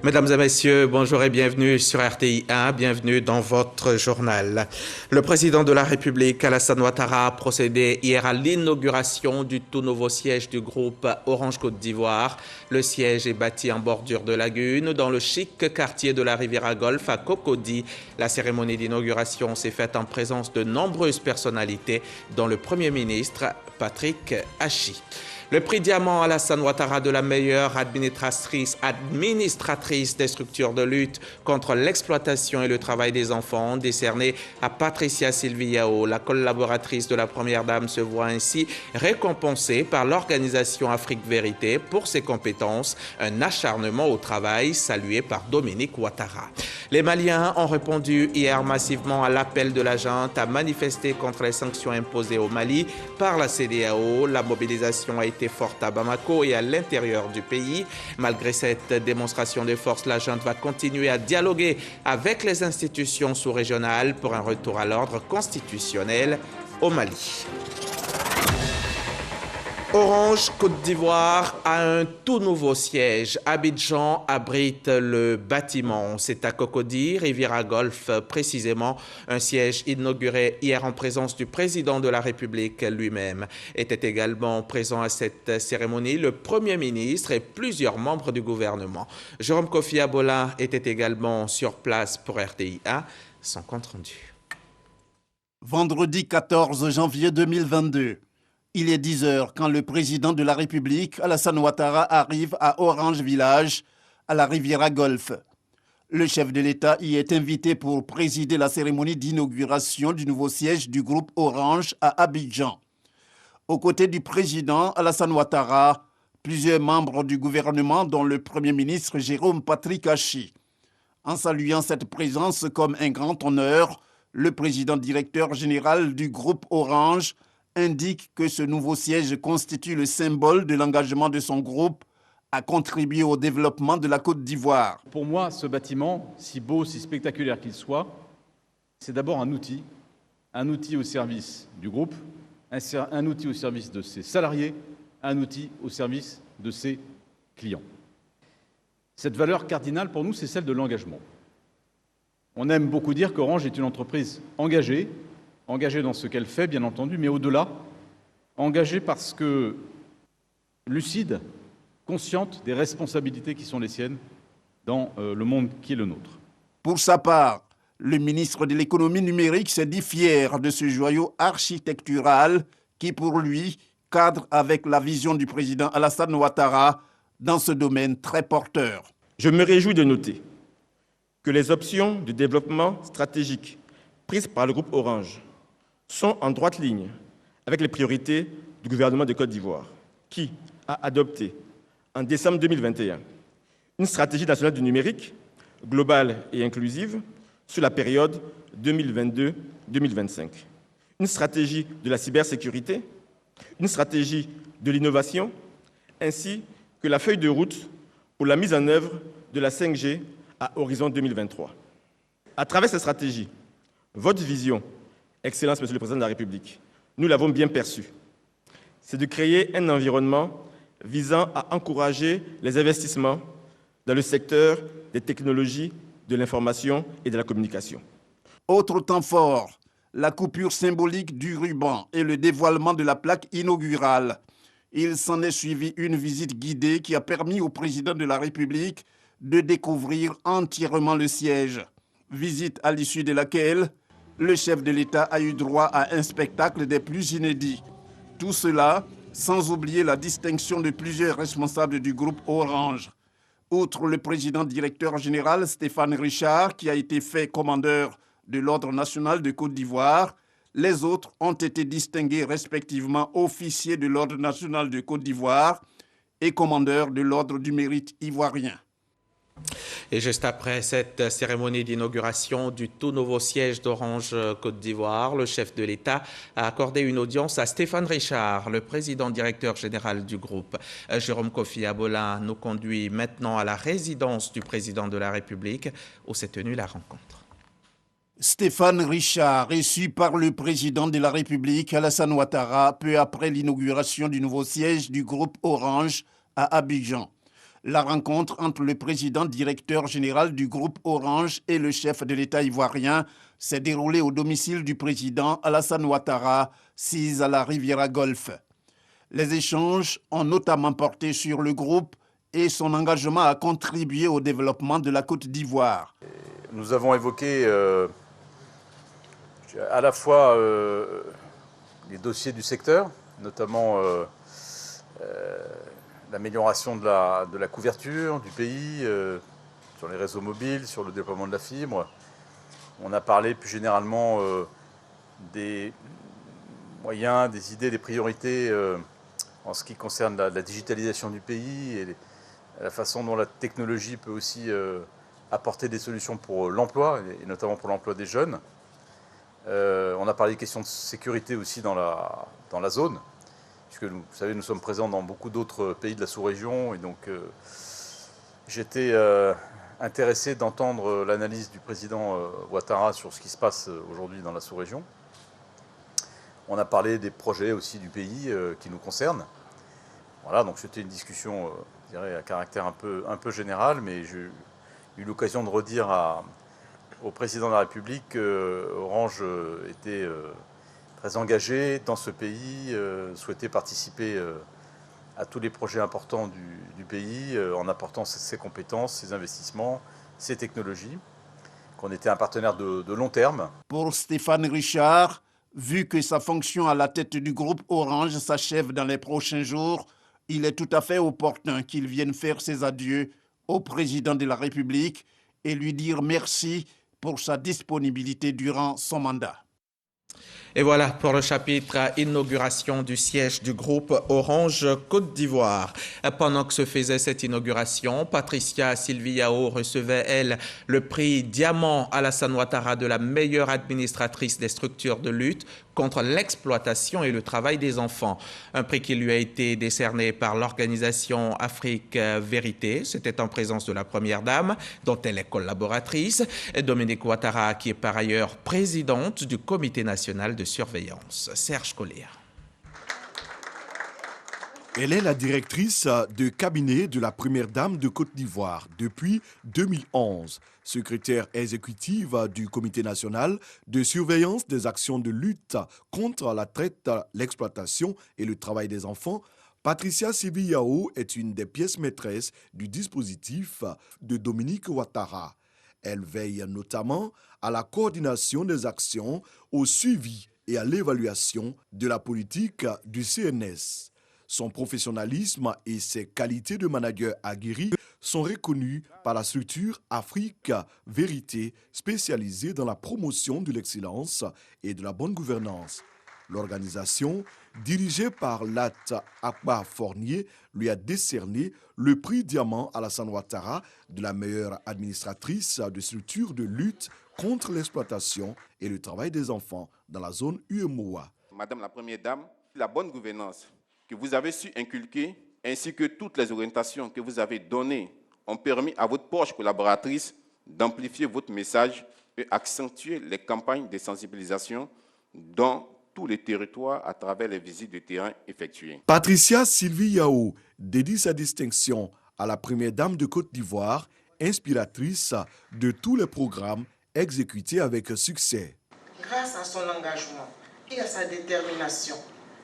Mesdames et messieurs, bonjour et bienvenue sur RTI 1, bienvenue dans votre journal. Le président de la République, Alassane Ouattara, a procédé hier à l'inauguration du tout nouveau siège du groupe Orange Côte d'Ivoire. Le siège est bâti en bordure de lagune dans le chic quartier de la Riviera Golf à Cocody. La cérémonie d'inauguration s'est faite en présence de nombreuses personnalités, dont le Premier ministre Patrick Hachi. Le prix Diamant Alassane Ouattara de la meilleure administratrice des structures de lutte contre l'exploitation et le travail des enfants, décerné à Patricia Sylvie Yao. La collaboratrice de la Première Dame se voit ainsi récompensée par l'organisation Afrique Vérité pour ses compétences, un acharnement au travail salué par Dominique Ouattara. Les Maliens ont répondu hier massivement à l'appel de la junte à manifester contre les sanctions imposées au Mali par la CEDEAO. La mobilisation a été forte à Bamako et à l'intérieur du pays. Malgré cette démonstration de force, la junte va continuer à dialoguer avec les institutions sous-régionales pour un retour à l'ordre constitutionnel au Mali. Orange Côte d'Ivoire a un tout nouveau siège. Abidjan abrite le bâtiment. C'est à Cocody, Riviera Golf précisément. Un siège inauguré hier en présence du président de la République lui-même. Était également présent à cette cérémonie le Premier ministre et plusieurs membres du gouvernement. Jérôme Kofi Abola était également sur place pour RTI 1. Son compte rendu. Vendredi 14 janvier 2022. Il est 10 heures quand le président de la République, Alassane Ouattara, arrive à Orange Village, à la Riviera Golf. Le chef de l'État y est invité pour présider la cérémonie d'inauguration du nouveau siège du groupe Orange à Abidjan. Aux côtés du président Alassane Ouattara, plusieurs membres du gouvernement, dont le Premier ministre Jérôme Patrick Hachi. En saluant cette présence comme un grand honneur, le président directeur général du groupe Orange indique que ce nouveau siège constitue le symbole de l'engagement de son groupe à contribuer au développement de la Côte d'Ivoire. Pour moi, ce bâtiment, si beau, si spectaculaire qu'il soit, c'est d'abord un outil au service du groupe, un outil au service de ses salariés, un outil au service de ses clients. Cette valeur cardinale pour nous, c'est celle de l'engagement. On aime beaucoup dire qu'Orange est une entreprise engagée dans ce qu'elle fait, bien entendu, mais au-delà, engagée parce que lucide, consciente des responsabilités qui sont les siennes dans le monde qui est le nôtre. Pour sa part, le ministre de l'économie numérique s'est dit fier de ce joyau architectural qui, pour lui, cadre avec la vision du président Alassane Ouattara dans ce domaine très porteur. Je me réjouis de noter que les options de développement stratégique prises par le groupe Orange sont en droite ligne avec les priorités du gouvernement de Côte d'Ivoire, qui a adopté en décembre 2021 une stratégie nationale du numérique globale et inclusive sur la période 2022-2025, une stratégie de la cybersécurité, une stratégie de l'innovation, ainsi que la feuille de route pour la mise en œuvre de la 5G à horizon 2023. À travers cette stratégie, votre vision, Excellence, Monsieur le Président de la République, nous l'avons bien perçue. C'est de créer un environnement visant à encourager les investissements dans le secteur des technologies de l'information et de la communication. Autre temps fort, la coupure symbolique du ruban et le dévoilement de la plaque inaugurale. Il s'en est suivi une visite guidée qui a permis au président de la République de découvrir entièrement le siège. Visite à l'issue de laquelle le chef de l'État a eu droit à un spectacle des plus inédits. Tout cela sans oublier la distinction de plusieurs responsables du groupe Orange. Outre le président directeur général Stéphane Richard, qui a été fait commandeur de l'Ordre national de Côte d'Ivoire, les autres ont été distingués respectivement officiers de l'Ordre national de Côte d'Ivoire et commandeur de l'Ordre du mérite ivoirien. Et juste après cette cérémonie d'inauguration du tout nouveau siège d'Orange Côte d'Ivoire, le chef de l'État a accordé une audience à Stéphane Richard, le président directeur général du groupe. Jérôme Kofi Abola nous conduit maintenant à la résidence du président de la République où s'est tenue la rencontre. Stéphane Richard, reçu par le président de la République, Alassane Ouattara, peu après l'inauguration du nouveau siège du groupe Orange à Abidjan. La rencontre entre le président directeur général du groupe Orange et le chef de l'État ivoirien s'est déroulée au domicile du président Alassane Ouattara, sis à la Riviera Golfe. Les échanges ont notamment porté sur le groupe et son engagement à contribuer au développement de la Côte d'Ivoire. Nous avons évoqué à la fois les dossiers du secteur, notamment l'amélioration de la couverture du pays, sur les réseaux mobiles, sur le déploiement de la fibre. On a parlé plus généralement des moyens, des idées, des priorités en ce qui concerne la digitalisation du pays et la façon dont la technologie peut aussi apporter des solutions pour l'emploi, et notamment pour l'emploi des jeunes. On a parlé des questions de sécurité aussi dans la zone, puisque vous savez, nous sommes présents dans beaucoup d'autres pays de la sous-région, et donc j'étais intéressé d'entendre l'analyse du président Ouattara sur ce qui se passe aujourd'hui dans la sous-région. On a parlé des projets aussi du pays qui nous concernent. Voilà, donc c'était une discussion, je dirais, à caractère un peu général, mais j'ai eu l'occasion de redire au président de la République qu'Orange était très engagé dans ce pays, souhaitait participer à tous les projets importants du pays en apportant ses compétences, ses investissements, ses technologies, qu'on était un partenaire de long terme. Pour Stéphane Richard, vu que sa fonction à la tête du groupe Orange s'achève dans les prochains jours, il est tout à fait opportun qu'il vienne faire ses adieux au président de la République et lui dire merci pour sa disponibilité durant son mandat. Et voilà pour le chapitre inauguration du siège du groupe Orange Côte d'Ivoire. Pendant que se faisait cette inauguration, Patricia Sylvie Yao recevait, elle, le prix Diamant Alassane Ouattara de la meilleure administratrice des structures de lutte contre l'exploitation et le travail des enfants. Un prix qui lui a été décerné par l'organisation Afrique Vérité. C'était en présence de la Première Dame, dont elle est collaboratrice, et Dominique Ouattara, qui est par ailleurs présidente du Comité national de surveillance. Serge Collier. Elle est la directrice de cabinet de la Première Dame de Côte d'Ivoire depuis 2011, secrétaire exécutive du Comité national de surveillance des actions de lutte contre la traite, l'exploitation et le travail des enfants. Patricia Sylvie Yao est une des pièces maîtresses du dispositif de Dominique Ouattara. Elle veille notamment à la coordination des actions, au suivi et à l'évaluation de la politique du CNS. Son professionnalisme et ses qualités de manager aguerri sont reconnus par la structure Afrique Vérité, spécialisée dans la promotion de l'excellence et de la bonne gouvernance. L'organisation, dirigée par Lat Akbar Fournier, lui a décerné le prix Diamant Alassane Ouattara de la meilleure administratrice de structure de lutte contre l'exploitation et le travail des enfants dans la zone UEMOA. Madame la Première Dame, la bonne gouvernance que vous avez su inculquer, ainsi que toutes les orientations que vous avez données, ont permis à votre proche collaboratrice d'amplifier votre message et accentuer les campagnes de sensibilisation dans tous les territoires à travers les visites de terrain effectuées. Patricia Sylvie Yao dédie sa distinction à la Première Dame de Côte d'Ivoire, inspiratrice de tous les programmes exécutés avec succès. Grâce à son engagement et à sa détermination,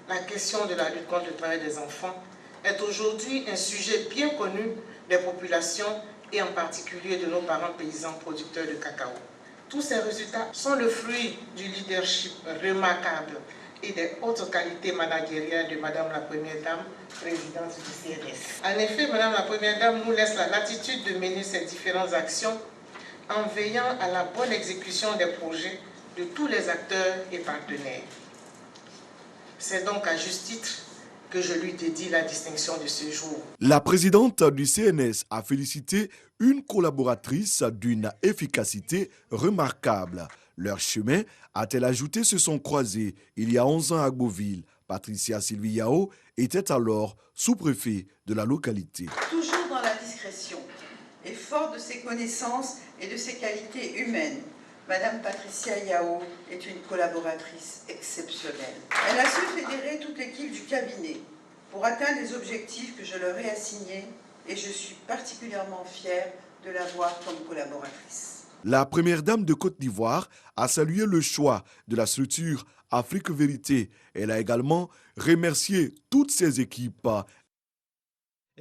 la question de la lutte contre le travail des enfants est aujourd'hui un sujet bien connu des populations et en particulier de nos parents paysans producteurs de cacao. Tous ces résultats sont le fruit du leadership remarquable et des hautes qualités managériales de Madame la Première Dame, présidente du CNS. En effet, Madame la Première Dame nous laisse la latitude de mener ces différentes actions en veillant à la bonne exécution des projets de tous les acteurs et partenaires. C'est donc à juste titre que je lui dédie la distinction de ce jour. La présidente du CNS a félicité une collaboratrice d'une efficacité remarquable. Leurs chemins, a-t-elle ajouté, se sont croisés il y a 11 ans à Beauville. Patricia Sylvie Yao était alors sous-préfet de la localité. Toujours dans la discrétion et fort de ses connaissances et de ses qualités humaines, Madame Patricia Yao est une collaboratrice exceptionnelle. Elle a su fédérer toute l'équipe du cabinet pour atteindre les objectifs que je leur ai assignés et je suis particulièrement fière de l'avoir comme collaboratrice. La première dame de Côte d'Ivoire a salué le choix de la structure Afrique Vérité. Elle a également remercié toutes ses équipes.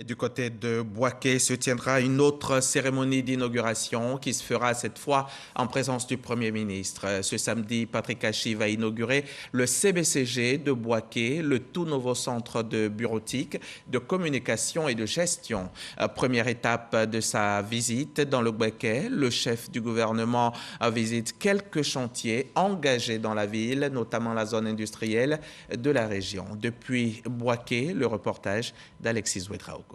Et du côté de Bouaké se tiendra une autre cérémonie d'inauguration qui se fera cette fois en présence du Premier ministre. Ce samedi, Patrick Achi va inaugurer le CBCG de Bouaké, le tout nouveau centre de bureautique, de communication et de gestion. Première étape de sa visite dans le Bouaké, le chef du gouvernement visite quelques chantiers engagés dans la ville, notamment la zone industrielle de la région. Depuis Bouaké, le reportage d'Alexis Ouedraogo.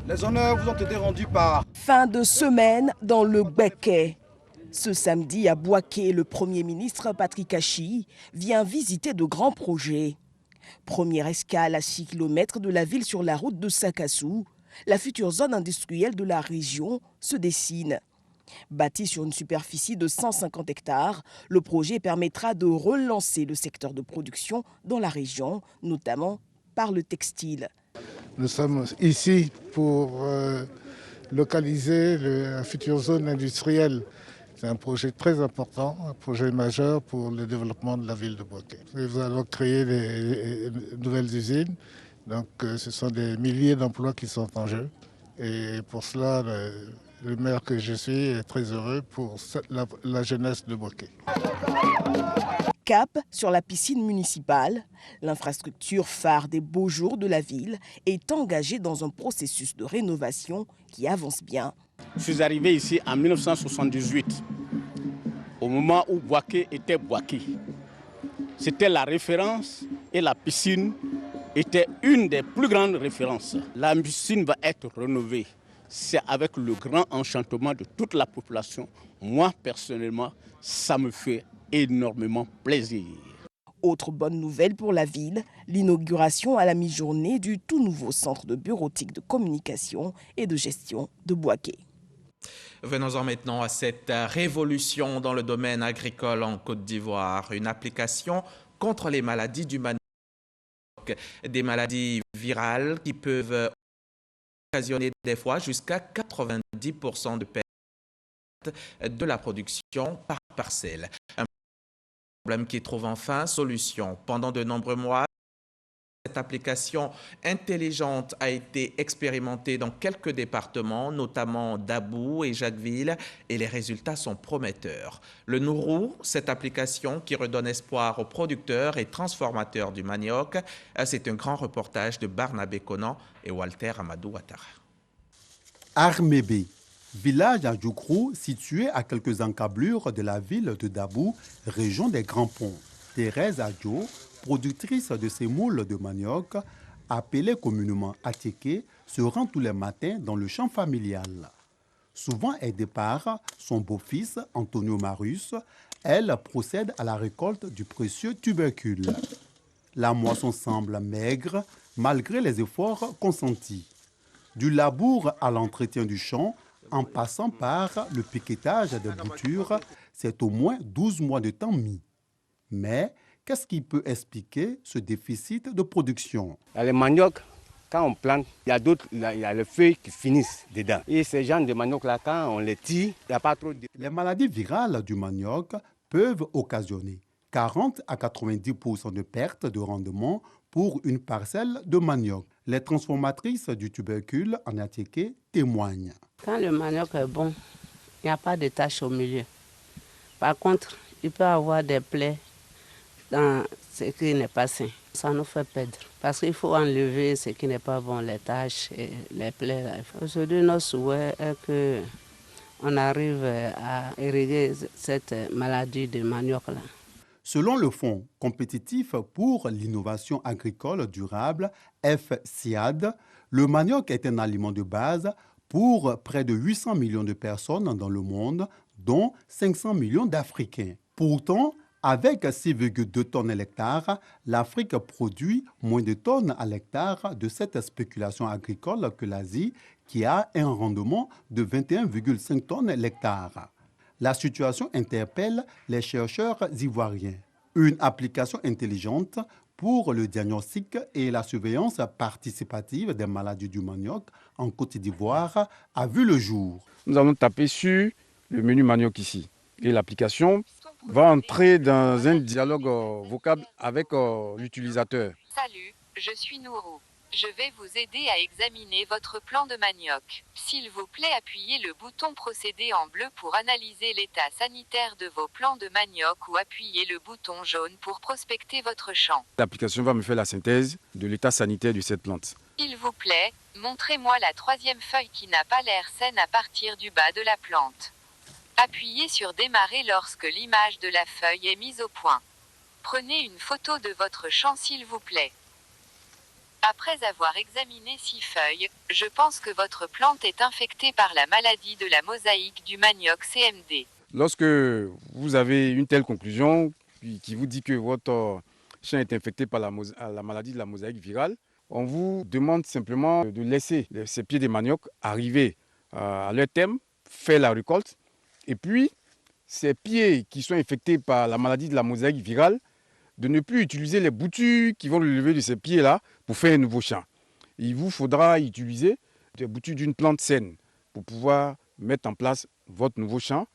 Les honneurs vous ont été rendus par... Fin de semaine dans le Bouaké. Ce samedi à Bouaké, le Premier ministre Patrick Achi vient visiter de grands projets. Première escale à 6 km de la ville sur la route de Sakassou, la future zone industrielle de la région se dessine. Bâti sur une superficie de 150 hectares, le projet permettra de relancer le secteur de production dans la région, notamment par le textile. Nous sommes ici pour localiser la future zone industrielle. C'est un projet très important, un projet majeur pour le développement de la ville de Bouaké. Nous allons créer des nouvelles usines, donc ce sont des milliers d'emplois qui sont en jeu. Et pour cela, le maire que je suis est très heureux pour la jeunesse de Bouaké. Cap sur la piscine municipale, l'infrastructure phare des beaux jours de la ville est engagée dans un processus de rénovation qui avance bien. Je suis arrivé ici en 1978, au moment où Bouaké était Bouaké. C'était la référence et la piscine était une des plus grandes références. La piscine va être rénovée. C'est avec le grand enchantement de toute la population. Moi, personnellement, ça me fait énormément plaisir. Autre bonne nouvelle pour la ville, l'inauguration à la mi-journée du tout nouveau centre de bureautique de communication et de gestion de Bouaké. Venons-en maintenant à cette révolution dans le domaine agricole en Côte d'Ivoire. Une application contre les maladies du manioc, des virales qui peuvent occasionner des fois jusqu'à 90% de perte de la production par parcelle. Un problème qui trouve enfin solution. Pendant de nombreux mois, cette application intelligente a été expérimentée dans quelques départements, notamment Dabou et Jacquesville, et les résultats sont prometteurs. Le Nourou, cette application qui redonne espoir aux producteurs et transformateurs du manioc, c'est un grand reportage de Barnabé Conan et Walter Amadou Ouattara. Armébé, village à Djoukrou, situé à quelques encablures de la ville de Dabou, région des Grands Ponts. Thérèse Adjo, productrice de sémoules de manioc, appelée communément Attiéké, se rend tous les matins dans le champ familial. Souvent aidée par son beau-fils, Antonio Marus, elle procède à la récolte du précieux tubercule. La moisson semble maigre, malgré les efforts consentis. Du labour à l'entretien du champ, en passant par le piquetage des boutures, c'est au moins 12 mois de temps mis. Mais qu'est-ce qui peut expliquer ce déficit de production? Les manioc, quand on plante, il y a les feuilles qui finissent dedans. Et ces gens de manioc-là, quand on les tire, il n'y a pas trop de... Les maladies virales du manioc peuvent occasionner 40 à 90% de perte de rendement pour une parcelle de manioc. Les transformatrices du tubercule en Attiéké témoignent. Quand le manioc est bon, il n'y a pas de taches au milieu. Par contre, il peut y avoir des plaies dans ce qui n'est pas sain. Ça nous fait perdre. Parce qu'il faut enlever ce qui n'est pas bon, les taches et les plaies. Aujourd'hui, notre souhait est qu'on arrive à éradiquer cette maladie de manioc-là. Selon le Fonds compétitif pour l'innovation agricole durable, FCIAD, le manioc est un aliment de base pour près de 800 millions de personnes dans le monde, dont 500 millions d'Africains. Pourtant, avec 6,2 tonnes à l'hectare, l'Afrique produit moins de tonnes à l'hectare de cette spéculation agricole que l'Asie, qui a un rendement de 21,5 tonnes à l'hectare. La situation interpelle les chercheurs ivoiriens. Une application intelligente pour le diagnostic et la surveillance participative des maladies du manioc en Côte d'Ivoire a vu le jour. Nous allons taper sur le menu manioc ici. Et l'application va entrer dans un dialogue vocal avec l'utilisateur. Salut, je suis Nourou. Je vais vous aider à examiner votre plan de manioc. S'il vous plaît, appuyez le bouton procéder en bleu pour analyser l'état sanitaire de vos plants de manioc ou appuyez le bouton jaune pour prospecter votre champ. L'application va me faire la synthèse de l'état sanitaire de cette plante. S'il vous plaît, montrez-moi la troisième feuille qui n'a pas l'air saine à partir du bas de la plante. Appuyez sur démarrer lorsque l'image de la feuille est mise au point. Prenez une photo de votre champ s'il vous plaît. Après avoir examiné 6 feuilles, je pense que votre plante est infectée par la maladie de la mosaïque du manioc CMD. Lorsque vous avez une telle conclusion qui vous dit que votre champ est infecté par la maladie de la mosaïque virale, on vous demande simplement de laisser ces pieds de manioc arriver à leur terme, faire la récolte, et puis ces pieds qui sont infectés par la maladie de la mosaïque virale, de ne plus utiliser les boutures qui vont le lever de ces pieds-là pour faire un nouveau champ. Il vous faudra utiliser des boutures d'une plante saine pour pouvoir mettre en place votre nouveau champ.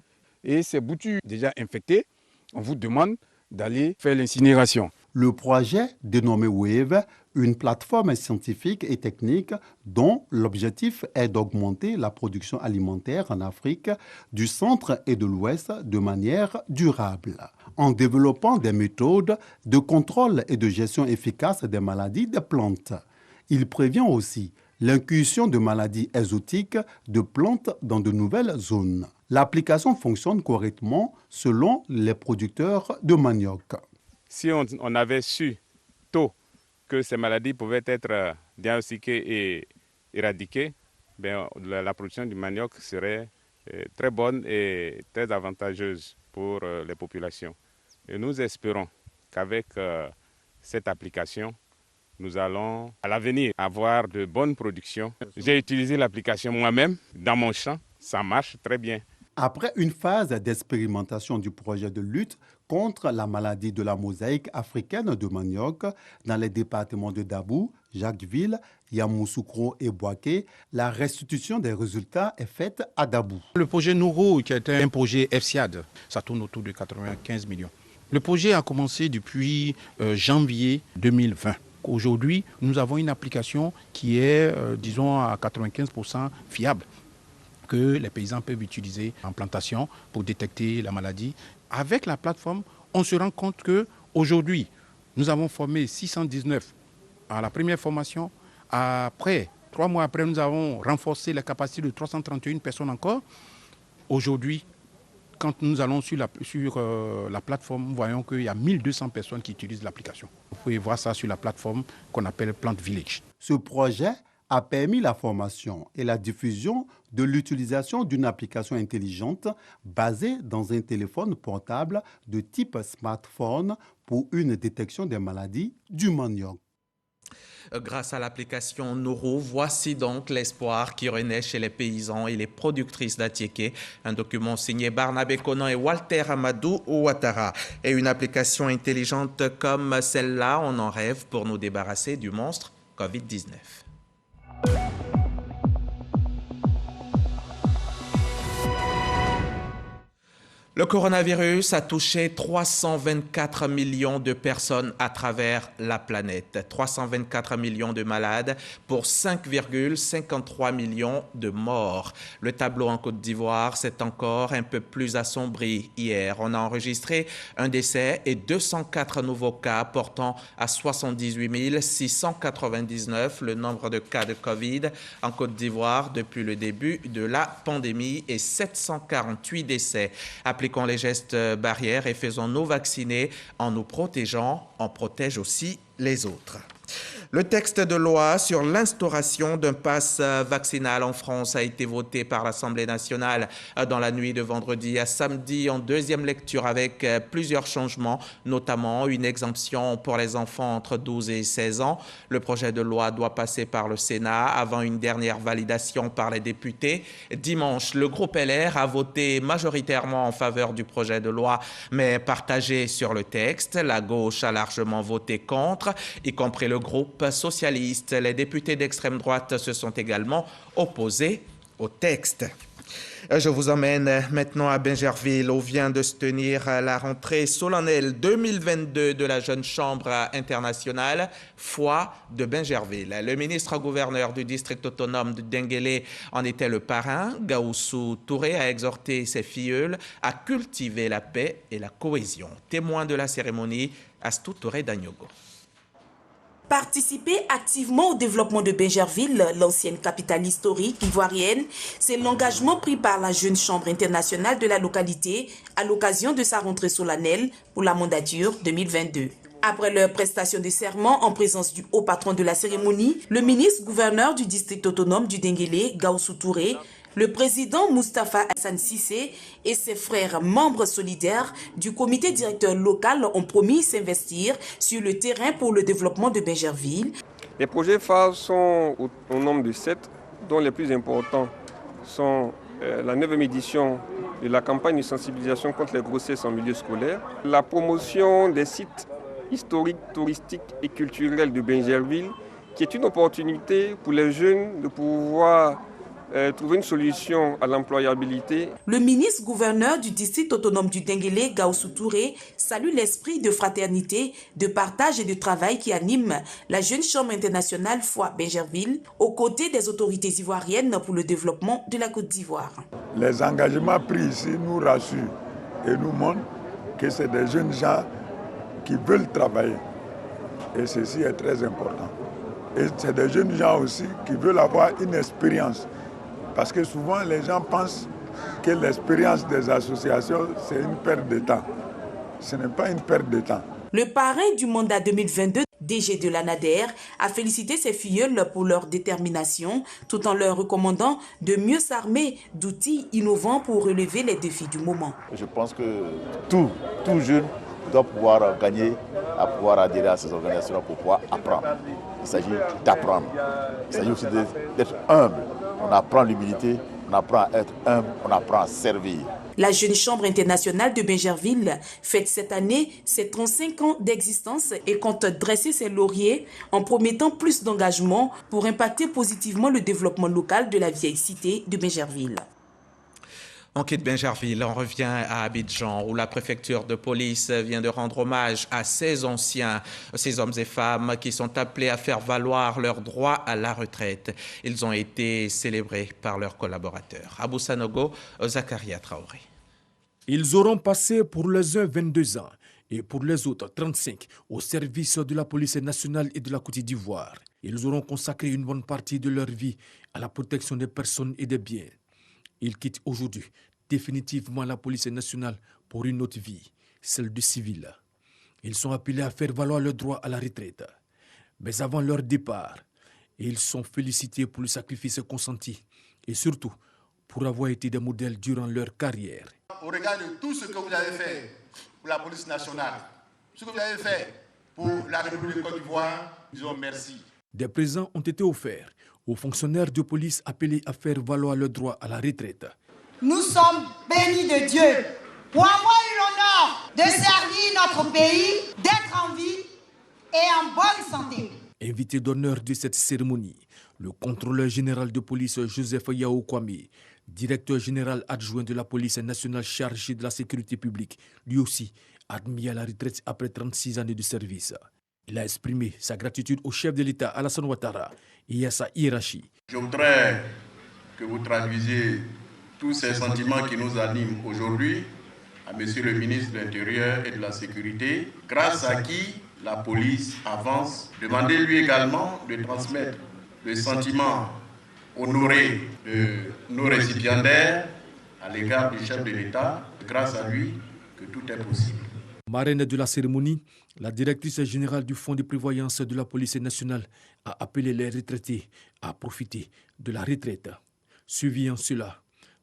Et ces boutures déjà infectées, on vous demande d'aller faire l'incinération. Le projet dénommé WAVE, une plateforme scientifique et technique dont l'objectif est d'augmenter la production alimentaire en Afrique, du centre et de l'ouest de manière durable, en développant des méthodes de contrôle et de gestion efficaces des maladies des plantes. Il prévient aussi l'incursion de maladies exotiques de plantes dans de nouvelles zones. L'application fonctionne correctement selon les producteurs de manioc. Si on avait su tôt que ces maladies pouvaient être diagnostiquées et éradiquées, la production du manioc serait très bonne et très avantageuse pour les populations. Et nous espérons qu'avec cette application, nous allons à l'avenir avoir de bonnes productions. J'ai utilisé l'application moi-même dans mon champ, ça marche très bien. Après une phase d'expérimentation du projet de lutte contre la maladie de la mosaïque africaine de manioc dans les départements de Dabou, Jacquesville, Yamoussoukro et Bouaké, la restitution des résultats est faite à Dabou. Le projet Nourou, qui est un projet FCIAD, ça tourne autour de 95 millions. Le projet a commencé depuis janvier 2020. Aujourd'hui, nous avons une application qui est, disons, à 95% fiable, que les paysans peuvent utiliser en plantation pour détecter la maladie. Avec la plateforme, on se rend compte qu'aujourd'hui, nous avons formé 619 à la première formation. Après, 3 mois après, nous avons renforcé la capacité de 331 personnes encore. Aujourd'hui, quand nous allons sur la plateforme, nous voyons qu'il y a 1200 personnes qui utilisent l'application. Vous pouvez voir ça sur la plateforme qu'on appelle Plant Village. Ce projet a permis la formation et la diffusion de l'utilisation d'une application intelligente basée dans un téléphone portable de type smartphone pour une détection des maladies du manioc. Grâce à l'application Nourou, voici donc l'espoir qui renaît chez les paysans et les productrices d'Atiéké. Un document signé Barnabé Conan et Walter Amadou Ouattara. Et une application intelligente comme celle-là, on en rêve pour nous débarrasser du monstre Covid-19. Le coronavirus a touché 324 millions de personnes à travers la planète. 324 millions de malades pour 5,53 millions de morts. Le tableau en Côte d'Ivoire s'est encore un peu plus assombri. Hier, on a enregistré un décès et 204 nouveaux cas, portant à 78 699 le nombre de cas de Covid en Côte d'Ivoire depuis le début de la pandémie et 748 décès. Appliquons les gestes barrières et faisons-nous vacciner. En nous protégeant, on protège aussi les autres. Le texte de loi sur l'instauration d'un pass vaccinal en France a été voté par l'Assemblée nationale dans la nuit de vendredi à samedi en deuxième lecture avec plusieurs changements, notamment une exemption pour les enfants entre 12 et 16 ans. Le projet de loi doit passer par le Sénat avant une dernière validation par les députés. Dimanche, le groupe LR a voté majoritairement en faveur du projet de loi, mais partagé sur le texte. La gauche a largement voté contre, y compris le groupe socialiste. Les députés d'extrême droite se sont également opposés au texte. Je vous emmène maintenant à Bingerville où vient de se tenir la rentrée solennelle 2022 de la Jeune Chambre internationale, foi de Bingerville. Le ministre-gouverneur du district autonome de Denguélé en était le parrain. Gaoussou Touré a exhorté ses filleuls à cultiver la paix et la cohésion. Témoin de la cérémonie, Astou Touré d'Agnogo. Participer activement au développement de Bingerville, l'ancienne capitale historique ivoirienne, c'est l'engagement pris par la Jeune Chambre internationale de la localité à l'occasion de sa rentrée solennelle pour la mandature 2022. Après leur prestation de serment en présence du haut patron de la cérémonie, le ministre-gouverneur du district autonome du Denguélé, Gaoussou Touré, le président Moustapha Hassan Sissé et ses frères membres solidaires du comité directeur local ont promis s'investir sur le terrain pour le développement de Bingerville. Les projets phares sont au nombre de 7, dont les plus importants sont la 9e édition de la campagne de sensibilisation contre les grossesses en milieu scolaire, la promotion des sites historiques, touristiques et culturels de Bingerville, qui est une opportunité pour les jeunes de pouvoir trouver une solution à l'employabilité. Le ministre-gouverneur du district autonome du Denguélé, Gaoussou Touré, salue l'esprit de fraternité, de partage et de travail qui anime la Jeune Chambre internationale foi Bingerville, aux côtés des autorités ivoiriennes pour le développement de la Côte d'Ivoire. Les engagements pris ici nous rassurent et nous montrent que c'est des jeunes gens qui veulent travailler. Et ceci est très important. Et c'est des jeunes gens aussi qui veulent avoir une expérience. Parce que souvent, les gens pensent que l'expérience des associations, c'est une perte de temps. Ce n'est pas une perte de temps. Le parrain du mandat 2022, DG de l'ANADER, a félicité ses filleuls pour leur détermination, tout en leur recommandant de mieux s'armer d'outils innovants pour relever les défis du moment. Je pense que tout jeune doit pouvoir gagner, à pouvoir adhérer à ces organisations pour pouvoir apprendre. Il s'agit d'apprendre. Il s'agit aussi d'être humble. On apprend l'humilité, on apprend à être humble, on apprend à servir. La Jeune Chambre internationale de Bingerville fête cette année ses 35 ans d'existence et compte dresser ses lauriers en promettant plus d'engagement pour impacter positivement le développement local de la vieille cité de Bingerville. On quitte Bingerville, on revient à Abidjan, où la préfecture de police vient de rendre hommage à ces anciens, ces hommes et femmes qui sont appelés à faire valoir leurs droits à la retraite. Ils ont été célébrés par leurs collaborateurs. Abou Sanogo, Zakaria Traoré. Ils auront passé pour les uns 22 ans et pour les autres 35 au service de la police nationale et de la Côte d'Ivoire. Ils auront consacré une bonne partie de leur vie à la protection des personnes et des biens. Ils quittent aujourd'hui définitivement la police nationale pour une autre vie, celle de civil. Ils sont appelés à faire valoir le droit à la retraite. Mais avant leur départ, ils sont félicités pour le sacrifice consenti et surtout pour avoir été des modèles durant leur carrière. Au regard de tout ce que vous avez fait pour la police nationale, ce que vous avez fait pour la République de Côte d'Ivoire, disons merci. Des présents ont été offerts aux fonctionnaires de police appelés à faire valoir le droit à la retraite. Nous sommes bénis de Dieu pour avoir eu l'honneur de servir notre pays, d'être en vie et en bonne santé. Invité d'honneur de cette cérémonie, le contrôleur général de police Joseph Yao Kwame, directeur général adjoint de la police nationale chargé de la sécurité publique, lui aussi admis à la retraite après 36 années de service. Il a exprimé sa gratitude au chef de l'État Alassane Ouattara et à sa hiérarchie. Je voudrais que vous traduisiez tous ces sentiments qui nous animent aujourd'hui à Monsieur le ministre de l'Intérieur et de la Sécurité, grâce à qui la police avance. Demandez-lui également de transmettre le sentiment honoré de nos récipiendaires à l'égard du chef de l'État, grâce à lui que tout est possible. Marraine de la cérémonie, la directrice générale du Fonds de prévoyance de la police nationale a appelé les retraités à profiter de la retraite. Suivi en cela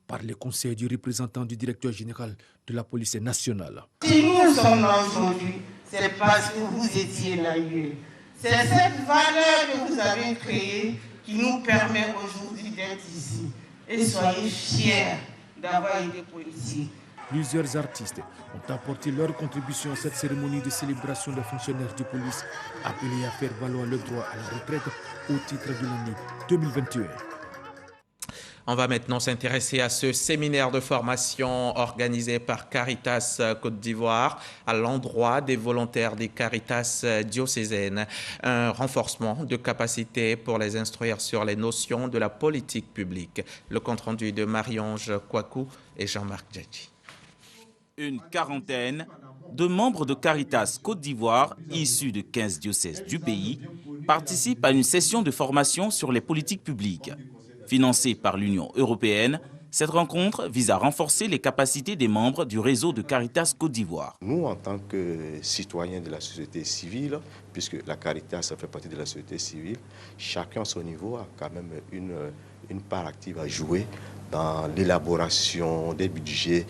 par les conseils du représentant du directeur général de la police nationale. Si nous sommes là aujourd'hui, c'est parce que vous étiez naïfs. C'est cette valeur que vous avez créée qui nous permet aujourd'hui d'être ici. Et soyez fiers d'avoir été policiers. Plusieurs artistes ont apporté leur contribution à cette cérémonie de célébration des fonctionnaires de police appelés à faire valoir le droit à la retraite au titre de l'année 2021. On va maintenant s'intéresser à ce séminaire de formation organisé par Caritas Côte d'Ivoire à l'endroit des volontaires des Caritas diocésaines. Un renforcement de capacité pour les instruire sur les notions de la politique publique. Le compte-rendu de Marie-Ange Kouakou et Jean-Marc Djadji. Une quarantaine de membres de Caritas Côte d'Ivoire, issus de 15 diocèses du pays, participent à une session de formation sur les politiques publiques. Financée par l'Union européenne, cette rencontre vise à renforcer les capacités des membres du réseau de Caritas Côte d'Ivoire. Nous, en tant que citoyens de la société civile, puisque la Caritas fait partie de la société civile, chacun à son niveau a quand même une part active à jouer dans l'élaboration des budgets.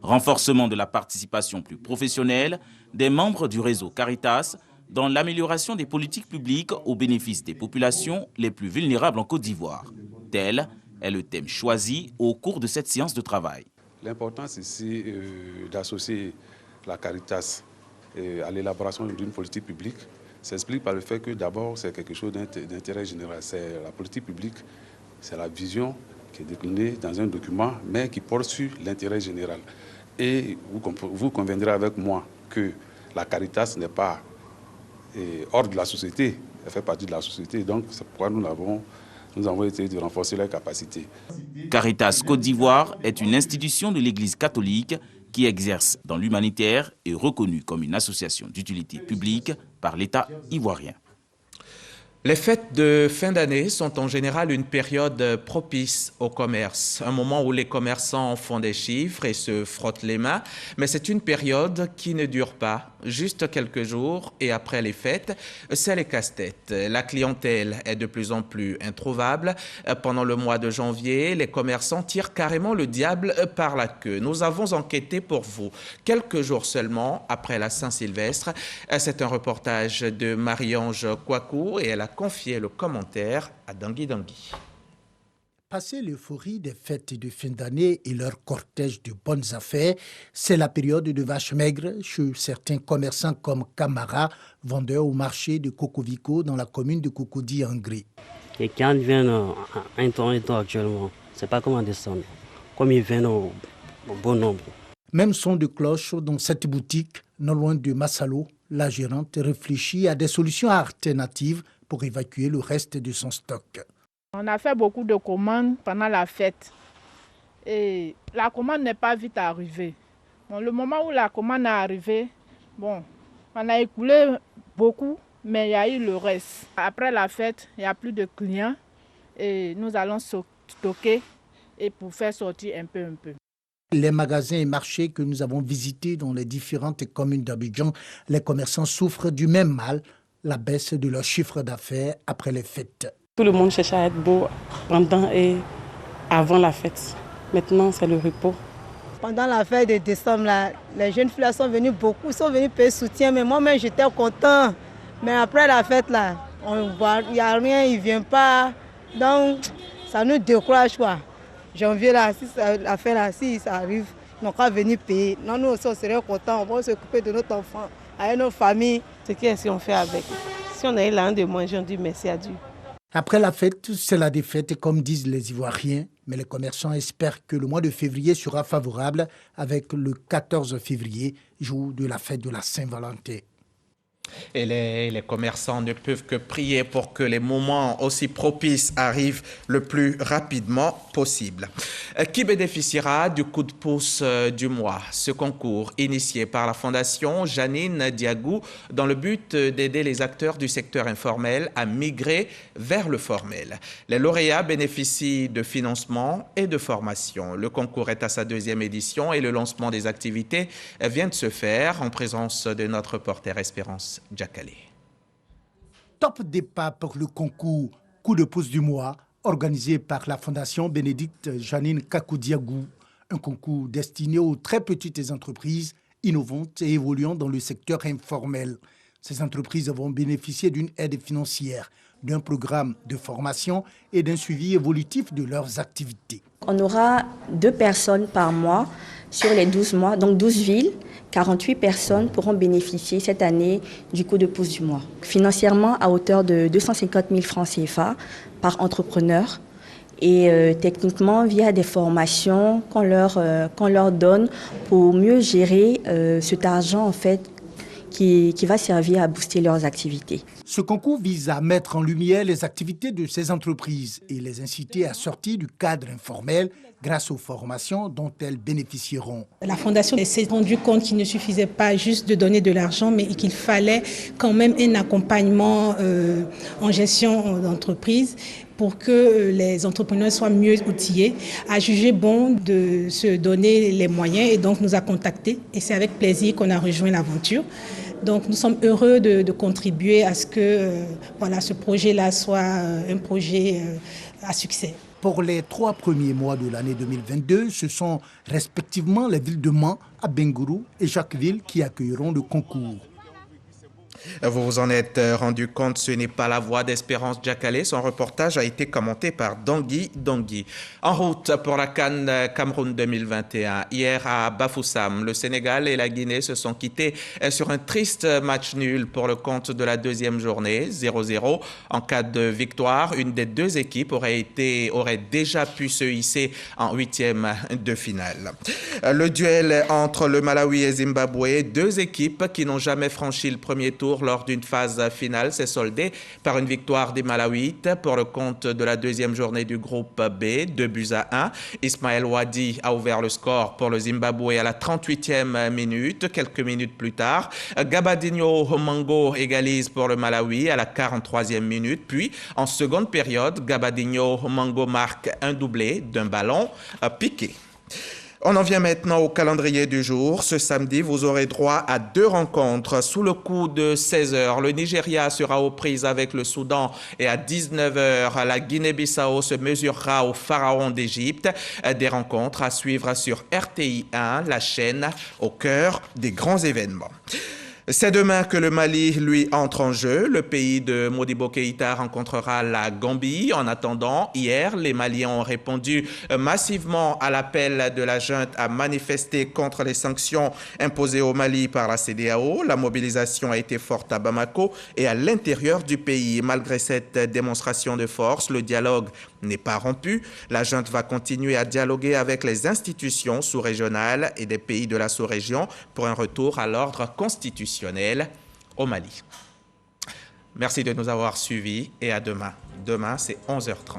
Renforcement de la participation plus professionnelle des membres du réseau Caritas dans l'amélioration des politiques publiques au bénéfice des populations les plus vulnérables en Côte d'Ivoire. Tel est le thème choisi au cours de cette séance de travail. L'importance ici d'associer la Caritas à l'élaboration d'une politique publique s'explique par le fait que d'abord c'est quelque chose d'intérêt général. C'est la politique publique, c'est la vision qui est déclinée dans un document mais qui porte sur l'intérêt général. Et vous conviendrez avec moi que la Caritas n'est pas hors de la société, elle fait partie de la société. Donc c'est pourquoi nous avons essayé de renforcer leurs capacités. Caritas Côte d'Ivoire est une institution de l'Église catholique qui exerce dans l'humanitaire et reconnue comme une association d'utilité publique par l'État ivoirien. Les fêtes de fin d'année sont en général une période propice au commerce, un moment où les commerçants font des chiffres et se frottent les mains, mais c'est une période qui ne dure pas, juste quelques jours, et après les fêtes, c'est les casse-têtes. La clientèle est de plus en plus introuvable. Pendant le mois de janvier, les commerçants tirent carrément le diable par la queue. Nous avons enquêté pour vous, quelques jours seulement après la Saint-Sylvestre. C'est un reportage de Marie-Ange Kouakou et elle a confié le commentaire à Dangui Dangui. Passé l'euphorie des fêtes de fin d'année et leur cortège de bonnes affaires, c'est la période de vaches maigres chez certains commerçants comme Camara, vendeur au marché de Kokovico dans la commune de Cocody-Angré. Les clients viennent un temps actuellement. C'est pas comment descendre. Comme ils viennent au bon nombre. Même son de cloche dans cette boutique, non loin de Massalo, la gérante réfléchit à des solutions alternatives pour évacuer le reste de son stock. On a fait beaucoup de commandes pendant la fête et la commande n'est pas vite arrivée. Bon, le moment où la commande est arrivée, on a écoulé beaucoup, mais il y a eu le reste. Après la fête, il n'y a plus de clients et nous allons stocker et pour faire sortir un peu. Les magasins et marchés que nous avons visités dans les différentes communes d'Abidjan, les commerçants souffrent du même mal, la baisse de leur chiffre d'affaires après les fêtes. Tout le monde cherche à être beau pendant et avant la fête. Maintenant, c'est le repos. Pendant la fête de décembre, les jeunes filles sont venues beaucoup, sont venues payer soutien, mais moi-même j'étais content. Mais après la fête, il n'y a rien, ils ne viennent pas. Donc, ça nous décourage, quoi. Janvier, si la fête, si ça arrive, ils n'ont qu'à venir payer. Non, nous aussi, on serait contents, on va s'occuper de notre enfant, avec nos familles. Qu'est-ce qu'on fait avec? Si on a eu l'argent de manger, on dit merci à Dieu. Après la fête, c'est la défaite, comme disent les Ivoiriens. Mais les commerçants espèrent que le mois de février sera favorable avec le 14 février, jour de la fête de la Saint-Valentin. Et les commerçants ne peuvent que prier pour que les moments aussi propices arrivent le plus rapidement possible. Qui bénéficiera du coup de pouce du mois? Ce concours, initié par la Fondation Janine Diagou, dans le but d'aider les acteurs du secteur informel à migrer vers le formel. Les lauréats bénéficient de financement et de formation. Le concours est à sa 2e édition et le lancement des activités vient de se faire en présence de notre reporter Espérance Djakale. Top départ pour le concours Coup de pouce du mois organisé par la Fondation Bénédicte Janine Kakoudiagou. Un concours destiné aux très petites entreprises innovantes et évoluant dans le secteur informel. Ces entreprises vont bénéficier d'une aide financière, d'un programme de formation et d'un suivi évolutif de leurs activités. On aura 2 personnes par mois sur les 12 mois, donc 12 villes. 48 personnes pourront bénéficier cette année du coup de pouce du mois. Financièrement, à hauteur de 250 000 francs CFA par entrepreneur et techniquement via des formations qu'on leur donne pour mieux gérer cet argent en fait qui va servir à booster leurs activités. Ce concours vise à mettre en lumière les activités de ces entreprises et les inciter à sortir du cadre informel grâce aux formations dont elles bénéficieront. La Fondation s'est rendue compte qu'il ne suffisait pas juste de donner de l'argent, mais qu'il fallait quand même un accompagnement en gestion d'entreprise pour que les entrepreneurs soient mieux outillés, a jugé bon de se donner les moyens et donc nous a contactés. Et c'est avec plaisir qu'on a rejoint l'aventure. Donc nous sommes heureux de contribuer à ce que ce projet-là soit un projet à succès. Pour les 3 premiers mois de l'année 2022, ce sont respectivement les villes de Mans, Abengourou et Jacquesville qui accueilleront le concours. Vous vous en êtes rendu compte, ce n'est pas la voix d'Espérance Djakale. Son reportage a été commenté par Dangui Dangui. En route pour la CAN Cameroun 2021. Hier à Bafoussam, le Sénégal et la Guinée se sont quittés sur un triste match nul pour le compte de la 2e journée, 0-0. En cas de victoire, une des 2 équipes aurait déjà pu se hisser en 8e de finale. Le duel entre le Malawi et Zimbabwe, 2 équipes qui n'ont jamais franchi le premier tour lors d'une phase finale, s'est soldé par une victoire des Malawites pour le compte de la 2e journée du groupe B, 2-1. Ismaël Wadi a ouvert le score pour le Zimbabwe à la 38e minute. Quelques minutes plus tard, Gabadinho Mango égalise pour le Malawi à la 43e minute. Puis, en seconde période, Gabadinho Mango marque un doublé d'un ballon piqué. On en vient maintenant au calendrier du jour. Ce samedi, vous aurez droit à 2 rencontres. Sous le coup de 16h, le Nigeria sera aux prises avec le Soudan et à 19h, la Guinée-Bissau se mesurera au Pharaon d'Égypte. Des rencontres à suivre sur RTI 1, la chaîne au cœur des grands événements. C'est demain que le Mali, lui, entre en jeu. Le pays de Modibo Keïta rencontrera la Gambie. En attendant, hier, les Maliens ont répondu massivement à l'appel de la junte à manifester contre les sanctions imposées au Mali par la CEDEAO. La mobilisation a été forte à Bamako et à l'intérieur du pays. Malgré cette démonstration de force, le dialogue n'est pas rompu. La junte va continuer à dialoguer avec les institutions sous-régionales et des pays de la sous-région pour un retour à l'ordre constitutionnel au Mali. Merci de nous avoir suivis et à demain. Demain, c'est 11h30.